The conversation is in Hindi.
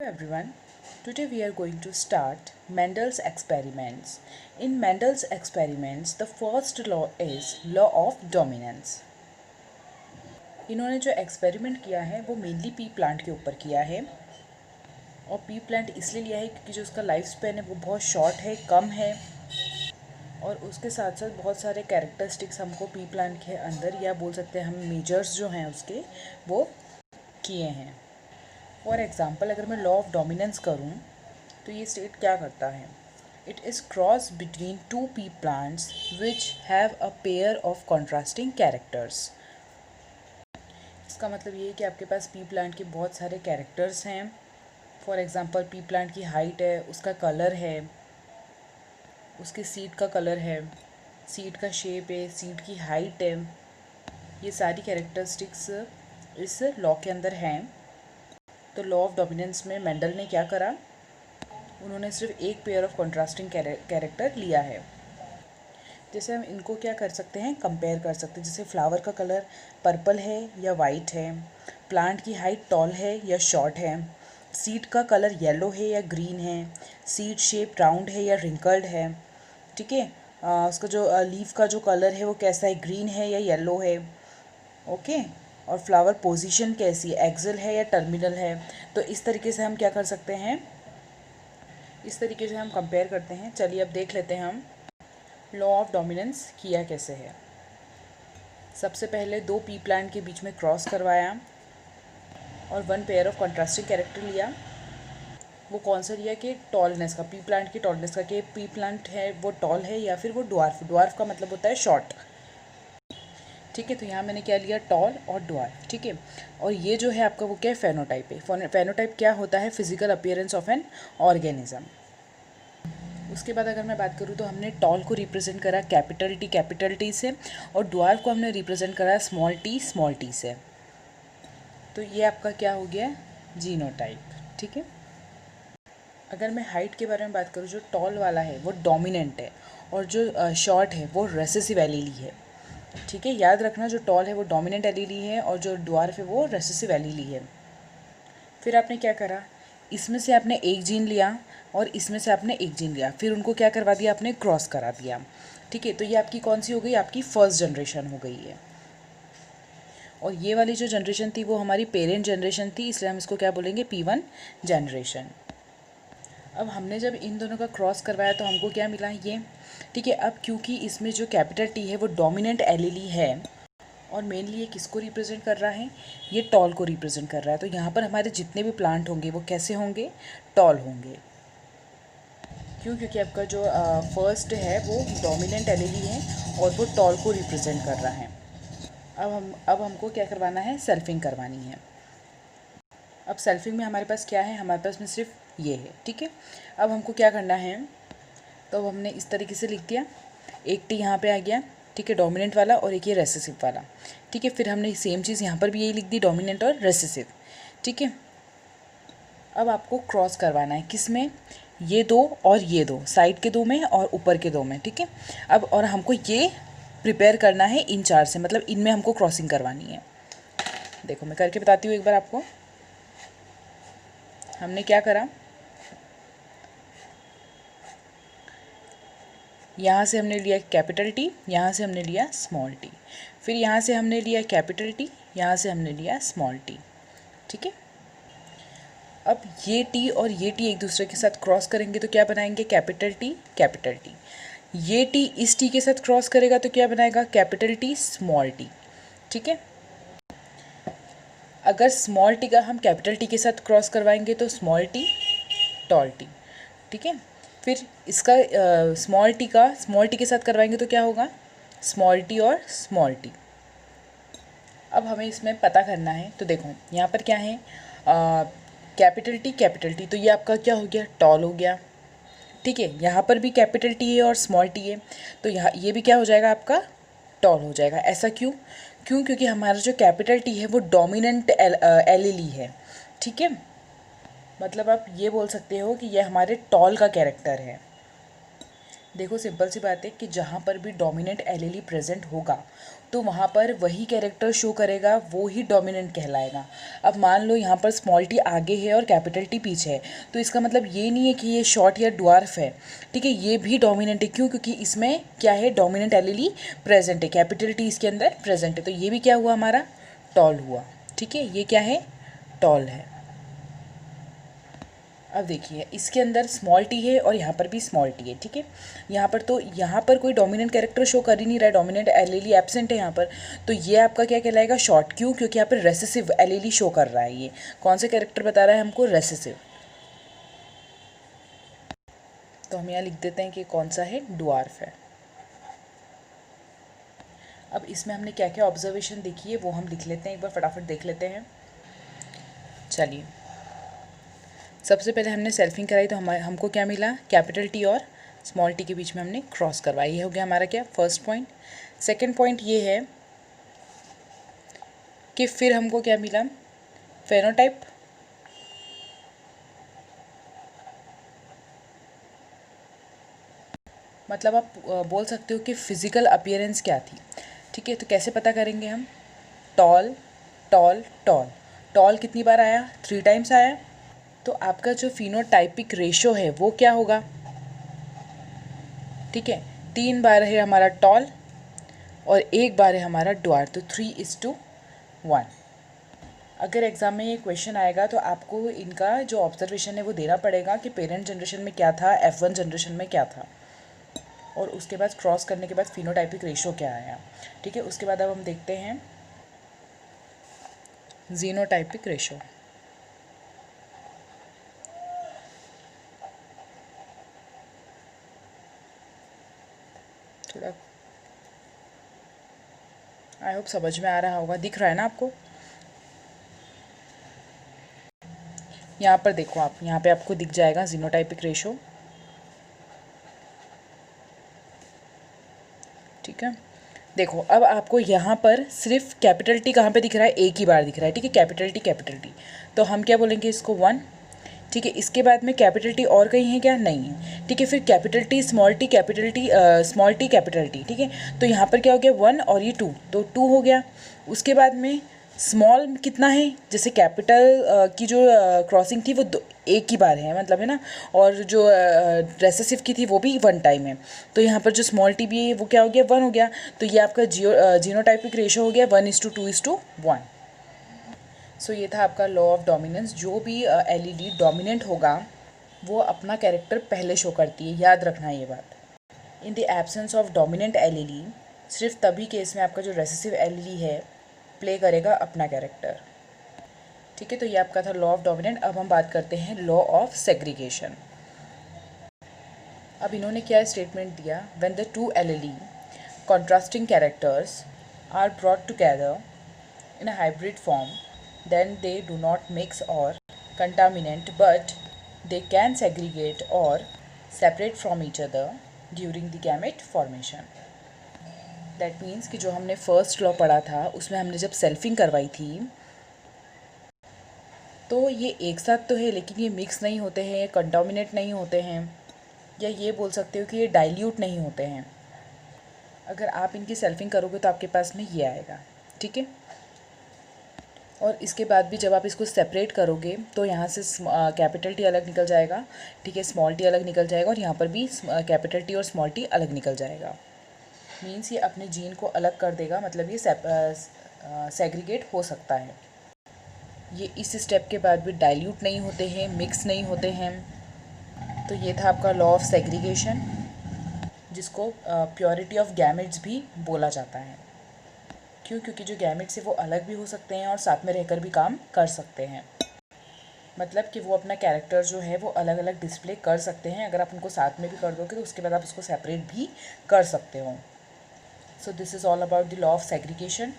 everyone. Today we are going to start Mendel's experiments. In Mendel's experiments, the first law is law of dominance. इन्होंने जो एक्सपेरिमेंट किया है वो मेनली पी प्लांट के ऊपर किया है और पी प्लांट इसलिए लिया है क्योंकि जो उसका लाइफ स्पैन है वो बहुत शॉर्ट है, कम है और उसके साथ साथ बहुत सारे कैरेक्टरिस्टिक्स हमको पी प्लांट के अंदर या बोल सकते हैं हम मेजर्स जो हैं उसके वो किए हैं। फॉर एग्ज़ाम्पल अगर मैं लॉ ऑफ डोमिनेंस करूँ तो ये स्टेट क्या करता है, it is cross between two P plants which have a pair of contrasting characters. इसका मतलब ये है कि आपके पास पी प्लांट के बहुत सारे कैरेक्टर्स हैं। फॉर एग्ज़ाम्पल पी प्लांट की हाइट है, उसका कलर है, उसके सीड का कलर है, सीड का शेप है, सीड की हाइट है, ये सारी कैरेक्टरिस्टिक्स इस लॉ के अंदर हैं। तो लॉ ऑफ डोमिनेंस में मेंडल ने क्या करा, उन्होंने सिर्फ एक पेयर ऑफ कॉन्ट्रास्टिंग कैरेक्टर लिया है। जैसे हम इनको क्या कर सकते हैं, कंपेयर कर सकते हैं। जैसे फ्लावर का कलर पर्पल है या वाइट है, प्लांट की हाइट टॉल है या शॉर्ट है, सीड का कलर येलो है या ग्रीन है, सीड शेप राउंड है या रिंकल्ड है, ठीक है। उसका जो लीफ का जो कलर है वो कैसा है, ग्रीन है या येलो है, ओके। और फ्लावर पोजीशन कैसी है, एक्सल है या टर्मिनल है। तो इस तरीके से हम क्या कर सकते हैं, इस तरीके से हम कंपेयर करते हैं। चलिए अब देख लेते हैं हम लॉ ऑफ डोमिनेंस किया कैसे है। सबसे पहले दो पी प्लांट के बीच में क्रॉस करवाया और one pair of contrasting character लिया। वो कौन सा लिया कि टॉलनेस का, पी प्लांट की टॉलनेस का, कि पी प्लांट है वो टॉल है या फिर वो ड्वार्फ। ड्वार्फ का मतलब होता है शॉर्ट, ठीक है। तो यहाँ मैंने क्या लिया, टॉल और ड्वार्फ, ठीक है। और ये जो है आपका वो क्या है, फेनोटाइप है। फेनोटाइप क्या होता है, physical appearance of an organism. उसके बाद अगर मैं बात करूँ तो हमने टॉल को रिप्रेजेंट करा कैपिटल टी से और ड्वार्फ को हमने रिप्रेजेंट करा स्मॉल टी से। तो ये आपका क्या हो गया, जीनोटाइप, ठीक है। अगर मैं हाइट के बारे में बात करूँ, जो टॉल वाला है वो डोमिनेंट है और जो शॉर्ट है वो रेसेसिव एलीली है, ठीक है। याद रखना, जो टॉल है वो डोमिनेंट एलीली है और जो ड्वार्फ है वो रेसेसिव एलीली है। फिर आपने क्या करा, इसमें से आपने एक जीन लिया और इसमें से आपने एक जीन लिया, फिर उनको क्या करवा दिया, आपने क्रॉस करा दिया, ठीक है। तो ये आपकी कौन सी हो गई, आपकी फर्स्ट जनरेशन हो गई है। और ये वाली जो जनरेशन थी वो हमारी पेरेंट जनरेशन थी, इसलिए हम इसको क्या बोलेंगे, P1 जनरेशन। अब हमने जब इन दोनों का क्रॉस करवाया तो हमको क्या मिला, ये, ठीक है। अब क्योंकि इसमें जो कैपिटल टी है वो डोमिनेंट एलीली है और मेनली ये किसको रिप्रेजेंट कर रहा है, ये टॉल को रिप्रेजेंट कर रहा है। तो यहाँ पर हमारे जितने भी प्लांट होंगे वो कैसे होंगे, टॉल होंगे। क्यों, क्योंकि आपका जो फर्स्ट है वो डोमिनेंट एलीली है और वो टॉल को रिप्रेजेंट कर रहा है। अब हमको क्या करवाना है, सेल्फिंग करवानी है। अब सेल्फिंग में हमारे पास क्या है, हमारे पास में सिर्फ ये है, ठीक है। अब हमको क्या करना है, तो अब हमने इस तरीके से लिख दिया, एक टी यहाँ पे आ गया, ठीक है, डोमिनेंट वाला, और एक ये रेसेसिव वाला, ठीक है। फिर हमने सेम चीज़ यहाँ पर भी यही लिख दी, डोमिनेंट और रेसेसिव, ठीक है। अब आपको क्रॉस करवाना है, किस में, ये दो और ये दो, साइड के दो में और ऊपर के दो में, ठीक है। अब और हमको ये प्रिपेयर करना है इन चार से, मतलब इनमें हमको क्रॉसिंग करवानी है। देखो मैं करके बताती हूँ एक बार आपको। हमने क्या करा, यहाँ से हमने लिया कैपिटल टी, यहाँ से हमने लिया स्मॉल टी, फिर यहाँ से हमने लिया कैपिटल टी, यहाँ से हमने लिया स्मॉल टी, ठीक है। अब ये टी और ये टी एक दूसरे के साथ क्रॉस करेंगे तो क्या बनाएंगे, कैपिटल टी कैपिटल टी। ये टी इस टी के साथ क्रॉस करेगा तो क्या बनाएगा, कैपिटल टी स्मॉल टी, ठीक है। अगर स्मॉल टी का हम कैपिटल टी के साथ क्रॉस करवाएंगे तो स्मॉल टी टॉल टी, ठीक है। फिर इसका स्मॉल टी के साथ करवाएंगे तो क्या होगा, स्मॉल टी और स्मॉल टी। अब हमें इसमें पता करना है, तो देखो यहाँ पर क्या है, कैपिटल टी, तो ये आपका क्या हो गया, टॉल हो गया, ठीक है। यहाँ पर भी कैपिटल टी है और स्मॉल टी है, तो यहाँ ये भी क्या हो जाएगा, आपका टॉल हो जाएगा। ऐसा क्यों, क्योंकि हमारा जो कैपिटल टी है वो डोमिनेंट एलीली है, ठीक है। मतलब आप ये बोल सकते हो कि ये हमारे टॉल का कैरेक्टर है। देखो सिंपल सी बात है कि जहाँ पर भी डोमिनेंट एलीली प्रेजेंट होगा तो वहाँ पर वही कैरेक्टर शो करेगा, वो ही डोमिनेंट कहलाएगा। अब मान लो यहाँ पर स्मॉल टी आगे है और कैपिटल टी पीछे है, तो इसका मतलब ये नहीं है कि ये शॉर्ट या ड्वार्फ है, ठीक है, ये भी डोमिनेंट है। क्यों? क्योंकि इसमें क्या है, डोमिनेंट एलीली प्रेजेंट है, कैपिटल टी इसके अंदर प्रेजेंट है, तो ये भी क्या हुआ हमारा, टॉल हुआ। ठीक है, ये क्या है, टॉल है। अब देखिए इसके अंदर स्मॉल टी है और यहाँ पर भी स्मॉल टी है, ठीक है। यहाँ पर तो यहाँ पर कोई डोमिनेंट कैरेक्टर शो कर ही नहीं रहा है, डोमिनेंट एलएली एब्सेंट है यहाँ पर, तो ये आपका क्या कहलाएगा, शॉर्ट। क्यों? क्योंकि यहाँ पर रेसेसिव एलएली शो कर रहा है। ये कौन से कैरेक्टर बता रहा है हमको, रेसेसिव। तो हम यहाँ लिख देते हैं कि कौन सा है, ड्वार्फ है। अब इसमें हमने क्या क्या ऑब्जर्वेशन देखी है वो हम लिख लेते हैं, एक बार फटाफट देख लेते हैं। चलिए, सबसे पहले हमने सेल्फिंग कराई तो हमको क्या मिला, कैपिटल टी और स्मॉल टी के बीच में हमने क्रॉस करवाई। ये हो गया हमारा क्या, फर्स्ट पॉइंट। सेकंड पॉइंट ये है कि फिर हमको क्या मिला, फेनोटाइप। मतलब आप बोल सकते हो कि फिजिकल अपीयरेंस क्या थी। ठीक है, तो कैसे पता करेंगे हम, टॉल टॉल टॉल। टॉल कितनी बार आया, 3 टाइम्स आया, तो आपका जो फिनोटाइपिक रेशो है वो क्या होगा, ठीक है, 3 बार है हमारा टॉल और 1 बार है हमारा ड्वार्फ, तो 3:1। अगर एग्ज़ाम में ये क्वेश्चन आएगा तो आपको इनका जो ऑब्जर्वेशन है वो देना पड़ेगा कि पेरेंट जनरेशन में क्या था, F1 जनरेशन में क्या था, और उसके बाद क्रॉस करने के बाद फिनोटाइपिक रेशो क्या आया। ठीक है, उसके बाद अब हम देखते हैं जीनोटाइपिक रेशो। थोड़ा आई होप समझ में आ रहा होगा, दिख रहा है ना आपको। यहाँ पर देखो आप, यहाँ पे आपको दिख जाएगा जीनोटाइपिक रेशो। ठीक है, देखो अब आपको यहाँ पर सिर्फ कैपिटल टी कहाँ पे दिख रहा है, एक ही बार दिख रहा है। ठीक है, कैपिटल टी, तो हम क्या बोलेंगे इसको 1। ठीक है, इसके बाद में कैपिटल टी और कहीं है क्या, नहीं है। ठीक है, फिर capital T small T capital T small T capital T. ठीक है, तो यहाँ पर क्या हो गया, 1 और ये 2, तो 2 हो गया। उसके बाद में स्मॉल कितना है, जैसे कैपिटल की जो क्रॉसिंग थी वो एक ही बार है, मतलब है ना, और जो रेसेसिव की थी वो भी 1 टाइम है, तो यहाँ पर जो स्मॉल टी भी है वो क्या हो गया, 1 हो गया। तो ये आपका जीनोटाइपिक रेशो हो गया 1:2:1। सो ये था आपका लॉ ऑफ डोमिनेंस। जो भी एलईडी डोमिनेंट होगा वो अपना कैरेक्टर पहले शो करती है, याद रखना ये बात। In the absence of dominant LED, सिर्फ तभी केस में आपका जो रेसेसिव एलईडी है प्ले करेगा अपना कैरेक्टर। ठीक है, तो ये आपका था लॉ ऑफ डोमिनेंट। अब हम बात करते हैं लॉ ऑफ सेग्रीगेशन। अब इन्होंने क्या स्टेटमेंट दिया, when the 2 LED contrasting characters are brought together in a hybrid form, then they do not mix or contaminate, but they can segregate or separate from each other during the gamete formation. That means कि जो हमने फर्स्ट लॉ पढ़ा था उसमें हमने जब सेल्फिंग करवाई थी तो ये एक साथ तो है लेकिन ये मिक्स नहीं होते हैं, ये कंटामिनेट नहीं होते हैं, या ये बोल सकते हो कि ये डाइल्यूट नहीं होते हैं। अगर आप इनकी सेल्फिंग करोगे तो आपके पास में ये आएगा। ठीक है, और इसके बाद भी जब आप इसको सेपरेट करोगे तो यहाँ से कैपिटल टी अलग निकल जाएगा, ठीक है, स्मॉल टी अलग निकल जाएगा, और यहाँ पर भी कैपिटल टी और स्मॉल टी अलग निकल जाएगा। मीन्स ये अपने जीन को अलग कर देगा, मतलब ये सेग्रीगेट हो सकता है। ये इस स्टेप के बाद भी डाइल्यूट नहीं होते हैं, मिक्स नहीं होते हैं। तो ये था आपका लॉ ऑफ सेग्रीगेशन, जिसको प्योरिटी ऑफ गैमेट्स भी बोला जाता है। क्यों? क्योंकि जो गैमेट्स है वो अलग भी हो सकते हैं और साथ में रहकर भी काम कर सकते हैं, मतलब कि वो अपना कैरेक्टर जो है वो अलग अलग डिस्प्ले कर सकते हैं। अगर आप उनको साथ में भी कर दोगे तो उसके बाद आप उसको सेपरेट भी कर सकते हो। So this is all about the law of segregation.